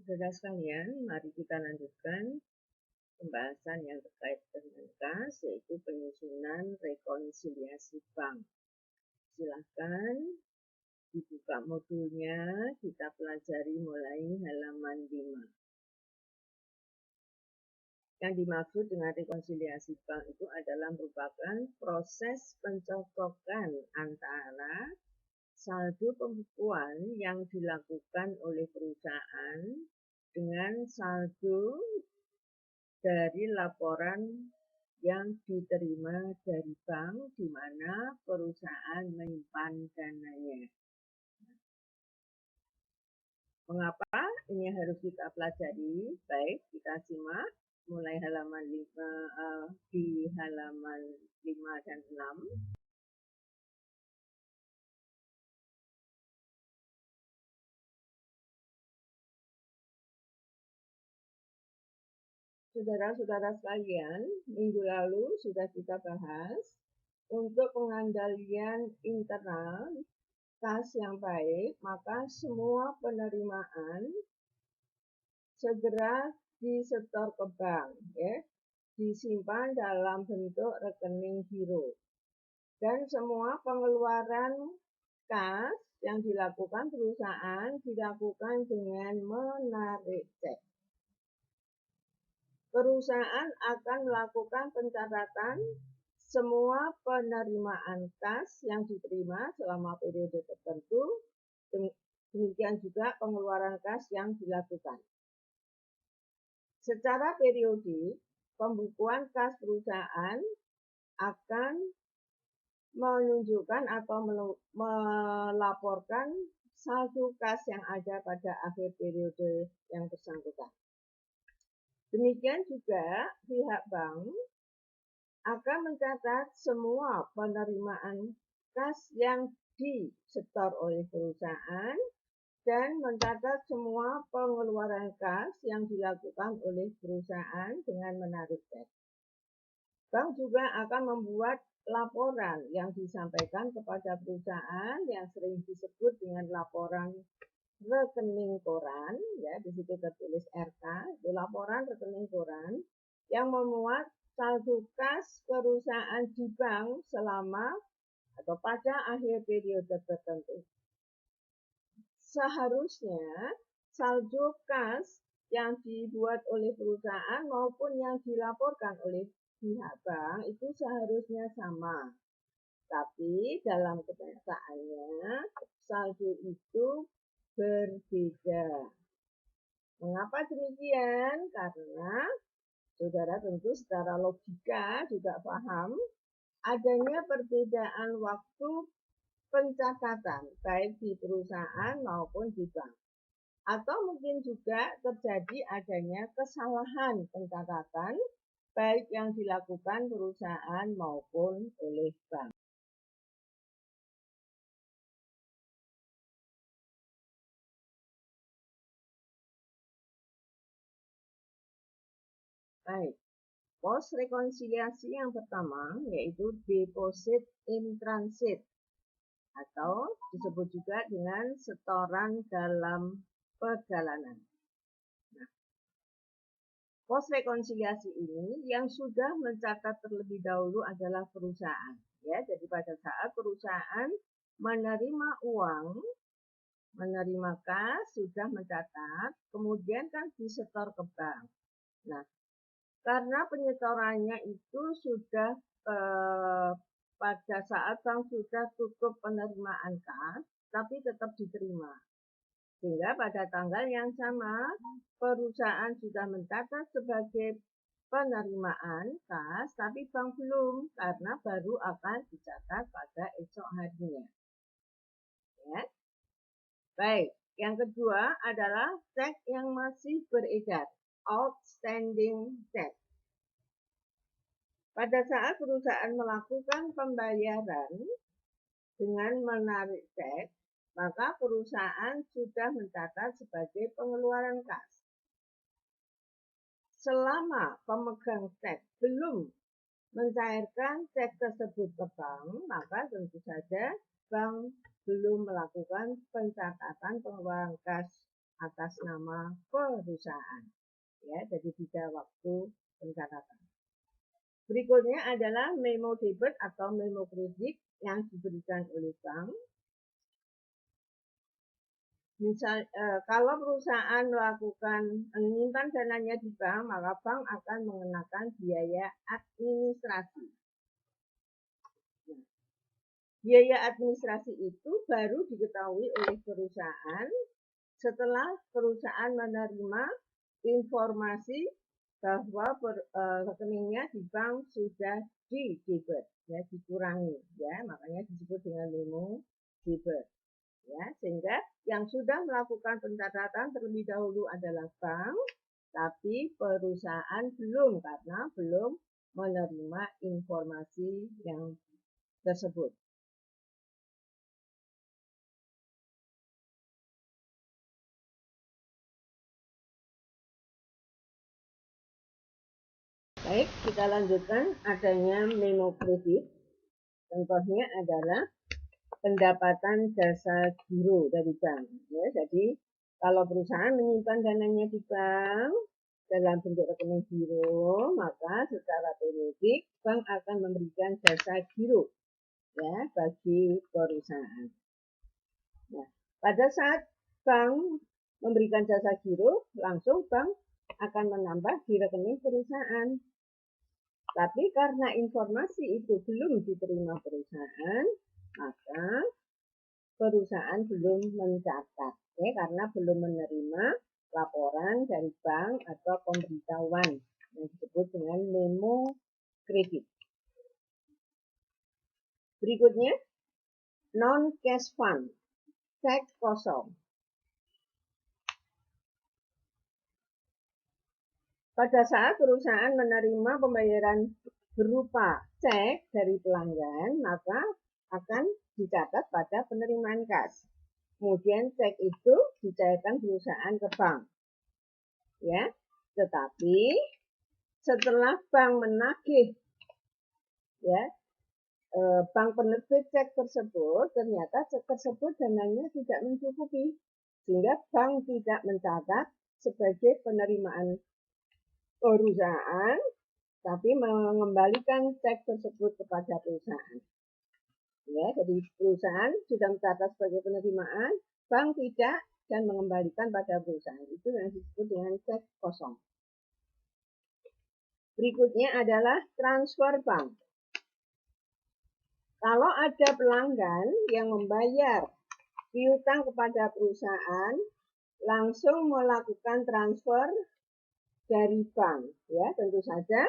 Saudara sekalian, mari kita lanjutkan pembahasan yang terkait dengan kas, yaitu penyusunan rekonsiliasi bank. Silahkan dibuka modulnya, kita pelajari mulai halaman 5. Yang dimaksud dengan rekonsiliasi bank itu adalah merupakan proses pencocokan antara saldo pembukuan yang dilakukan oleh perusahaan dengan saldo dari laporan yang diterima dari bank di mana perusahaan menyimpan dananya. Mengapa ini harus kita pelajari? Baik, kita simak mulai halaman 5, di halaman 5 dan 6. Saudara-saudara sekalian, minggu lalu sudah kita bahas untuk pengandalian internal kas yang baik, maka semua penerimaan segera disetor ke bank, ya, disimpan dalam bentuk rekening giro. Dan semua pengeluaran kas yang dilakukan perusahaan dilakukan dengan menarik cek. Perusahaan akan melakukan pencatatan semua penerimaan kas yang diterima selama periode tertentu, demikian juga pengeluaran kas yang dilakukan. Secara periodik, pembukuan kas perusahaan akan menunjukkan atau melaporkan saldo kas yang ada pada akhir periode yang bersangkutan. Demikian juga pihak bank akan mencatat semua penerimaan kas yang disetor oleh perusahaan dan mencatat semua pengeluaran kas yang dilakukan oleh perusahaan dengan menarik cek. Bank juga akan membuat laporan yang disampaikan kepada perusahaan yang sering disebut dengan laporan rekening koran, ya, di situ tertulis RK, itu laporan rekening koran yang memuat saldo kas perusahaan di bank selama atau pada akhir periode tertentu. Seharusnya saldo kas yang dibuat oleh perusahaan maupun yang dilaporkan oleh pihak bank itu seharusnya sama. Tapi dalam kenyataannya saldo itu berbeda. Mengapa demikian? Karena saudara tentu secara logika juga paham adanya perbedaan waktu pencatatan baik di perusahaan maupun di bank. Atau mungkin juga terjadi adanya kesalahan pencatatan baik yang dilakukan perusahaan maupun oleh bank. Baik, pos rekonsiliasi yang pertama yaitu deposit in transit atau disebut juga dengan setoran dalam perjalanan. Nah, pos rekonsiliasi ini yang sudah mencatat terlebih dahulu adalah perusahaan. Ya, jadi pada saat perusahaan menerima uang, menerima kas, sudah mencatat, kemudian kan disetor ke bank. Nah, karena penyetorannya itu sudah pada saat bank sudah tutup penerimaan kas, tapi tetap diterima. Sehingga pada tanggal yang sama, perusahaan sudah mencatat sebagai penerimaan kas, tapi bank belum, karena baru akan dicatat pada esok harinya. Ya. Baik, yang kedua adalah cek yang masih beredar, outstanding check. Pada saat perusahaan melakukan pembayaran dengan menarik cek, maka perusahaan sudah mencatat sebagai pengeluaran kas. Selama pemegang cek belum mencairkan cek tersebut ke bank, maka tentu saja bank belum melakukan pencatatan pengeluaran kas atas nama perusahaan. Ya, jadi 3 waktu pencatatan. Berikutnya adalah memo debit atau memo kredit yang diberikan oleh bank. Misal, kalau perusahaan menyimpan dananya di bank, maka bank akan mengenakan biaya administrasi. Nah, biaya administrasi itu baru diketahui oleh perusahaan setelah perusahaan menerima informasi bahwa rekeningnya di bank sudah di-debit, ya, dikurangi, ya, makanya disebut dengan memo debit. Ya, sehingga yang sudah melakukan pencatatan terlebih dahulu adalah bank, tapi perusahaan belum karena belum menerima informasi yang tersebut. Baik, kita lanjutkan adanya memo kredit. Contohnya adalah pendapatan jasa giro dari bank. Ya, jadi kalau perusahaan menyimpan dananya di bank dalam bentuk rekening giro, maka secara periodik bank akan memberikan jasa giro, ya, bagi perusahaan. Nah, pada saat bank memberikan jasa giro, langsung bank akan menambah di rekening perusahaan. Tapi karena informasi itu belum diterima perusahaan, maka perusahaan belum mencatat, ya, karena belum menerima laporan dari bank atau pemberitahuan yang disebut dengan memo kredit. Berikutnya, non-cash fund, cek kosong. Pada saat perusahaan menerima pembayaran berupa cek dari pelanggan, maka akan dicatat pada penerimaan kas. Kemudian cek itu dicairkan perusahaan ke bank. Ya, tetapi setelah bank menagih, ya, bank penerbit cek tersebut, ternyata cek tersebut dananya tidak mencukupi, sehingga bank tidak mencatat sebagai penerimaan perusahaan, tapi mengembalikan cek tersebut kepada perusahaan. Ya, jadi perusahaan sudah mencatat sebagai penerimaan, bank tidak, dan mengembalikan pada perusahaan. Itu yang disebut dengan cek kosong. Berikutnya adalah transfer bank. Kalau ada pelanggan yang membayar piutang kepada perusahaan, langsung melakukan transfer dari bank, ya, tentu saja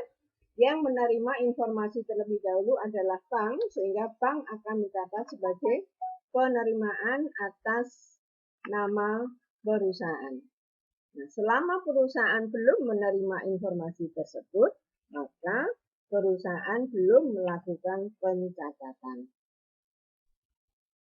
yang menerima informasi terlebih dahulu adalah bank, sehingga bank akan mencatat sebagai penerimaan atas nama perusahaan. Nah, selama perusahaan belum menerima informasi tersebut, maka perusahaan belum melakukan pencatatan.